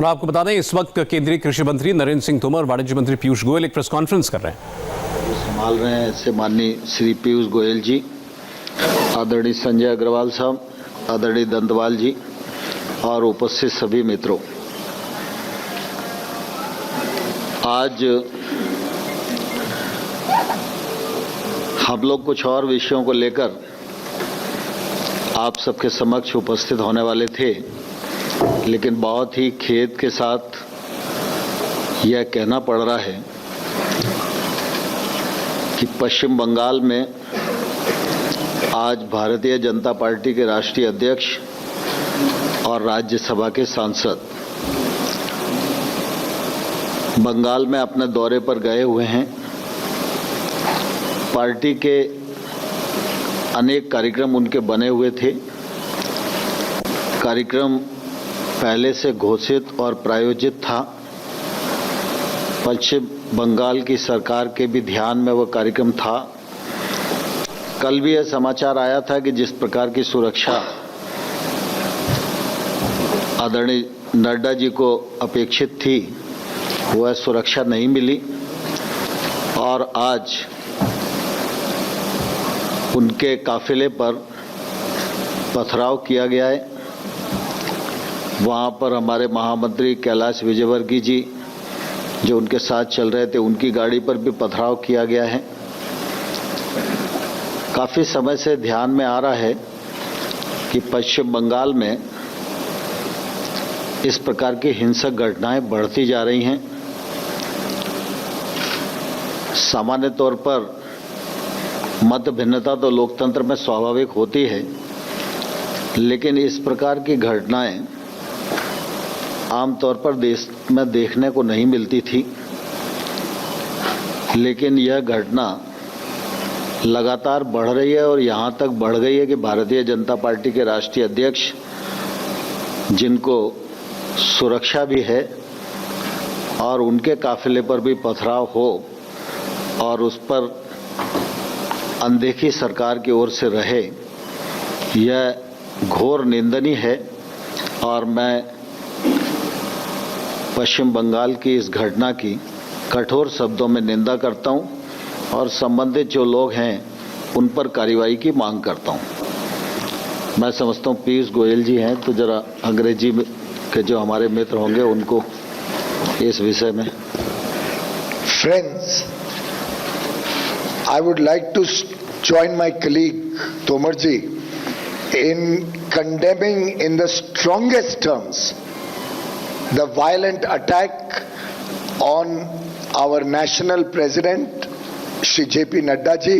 और आपको बता दें इस वक्त केंद्रीय कृषि मंत्री नरेंद्र सिंह तोमर, वाणिज्य मंत्री पीयूष गोयल एक प्रेस कॉन्फ्रेंस कर रहे हैं। संभाल रहे हैं ऐसे माननीय श्री पीयूष गोयल जी, आदरणीय संजय अग्रवाल साहब, आदरणीय दंतवाल जी और उपस्थित सभी मित्रों। आज हम लोग कुछ और विषयों को लेकर आप सबके समक्ष उपस्थित होने वाले थे, लेकिन बहुत ही खेद के साथ यह कहना पड़ रहा है कि पश्चिम बंगाल में आज भारतीय जनता पार्टी के राष्ट्रीय अध्यक्ष और राज्यसभा के सांसद बंगाल में अपने दौरे पर गए हुए हैं। पार्टी के अनेक कार्यक्रम उनके बने हुए थे। कार्यक्रम पहले से घोषित और प्रायोजित था। पश्चिम बंगाल की सरकार के भी ध्यान में वह कार्यक्रम था। कल भी यह समाचार आया था कि जिस प्रकार की सुरक्षा आदरणीय नड्डा जी को अपेक्षित थी, वह सुरक्षा नहीं मिली और आज उनके काफिले पर पथराव किया गया है। वहाँ पर हमारे महामंत्री कैलाश विजयवर्गीय जी जो उनके साथ चल रहे थे, उनकी गाड़ी पर भी पथराव किया गया है। काफ़ी समय से ध्यान में आ रहा है कि पश्चिम बंगाल में इस प्रकार की हिंसक घटनाएं बढ़ती जा रही हैं। सामान्य तौर पर मत भिन्नता तो लोकतंत्र में स्वाभाविक होती है, लेकिन इस प्रकार की घटनाएं आमतौर पर देश में देखने को नहीं मिलती थी। लेकिन यह घटना लगातार बढ़ रही है और यहाँ तक बढ़ गई है कि भारतीय जनता पार्टी के राष्ट्रीय अध्यक्ष, जिनको सुरक्षा भी है और उनके काफिले पर भी पथराव हो और उस पर अनदेखी सरकार की ओर से रहे, यह घोर निंदनीय है। और मैं पश्चिम बंगाल की इस घटना की कठोर शब्दों में निंदा करता हूं और संबंधित जो लोग हैं उन पर कार्रवाई की मांग करता हूं। मैं समझता हूं पीयूष गोयल जी हैं, तो जरा अंग्रेजी के जो हमारे मित्र होंगे उनको इस विषय में। Friends, I would like to join my colleague Tomar ji in condemning in the strongest terms the violent attack on our national president Shri JP Nadda ji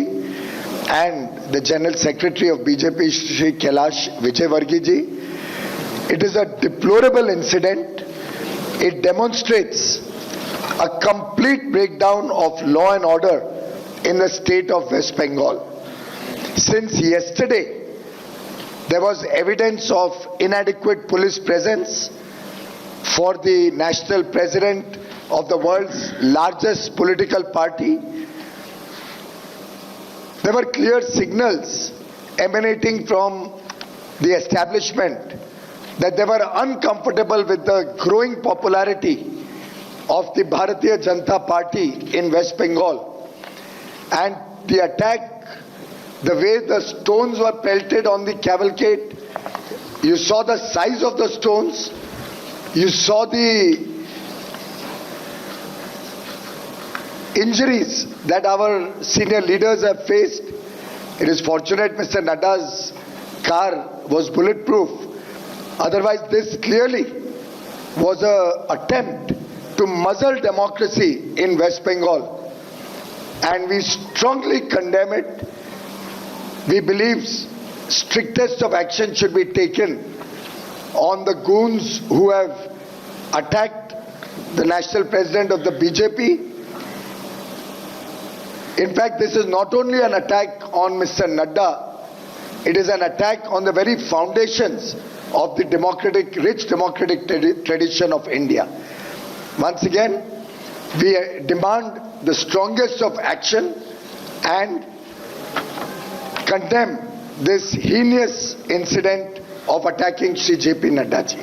and the General Secretary of BJP Shri Kailash Vijaywargiya ji. It is a deplorable incident. It demonstrates a complete breakdown of law and order in the state of West Bengal. Since yesterday, there was evidence of inadequate police presence for the national president of the world's largest political party. There were clear signals emanating from the establishment that they were uncomfortable with the growing popularity of the Bharatiya Janata Party in West Bengal. And the attack, the way the stones were pelted on the cavalcade, you saw the size of the stones, you saw the injuries that our senior leaders have faced. It is fortunate Mr. Nadda's car was bulletproof. Otherwise, this clearly was an attempt to muzzle democracy in West Bengal. And we strongly condemn it. We believe strictest of action should be taken on the goons who have attacked the national president of the BJP. In fact, this is not only an attack on Mr. Nadda, it is an attack on the very foundations of the rich democratic tradition of India. Once again, we demand the strongest of action and condemn this heinous incident of attacking Shri JP Nadda ji.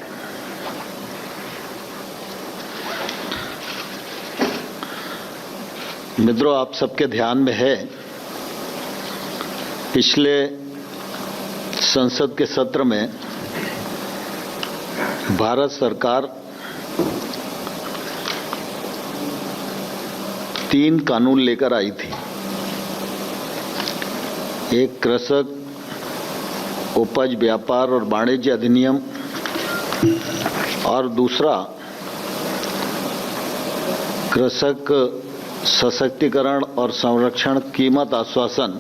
मित्रों, आप सबके ध्यान में है, पिछले संसद के सत्र में भारत सरकार 3 कानून लेकर आई थी। एक कृषक उपज व्यापार और वाणिज्य अधिनियम और दूसरा कृषक सशक्तिकरण और संरक्षण कीमत आश्वासन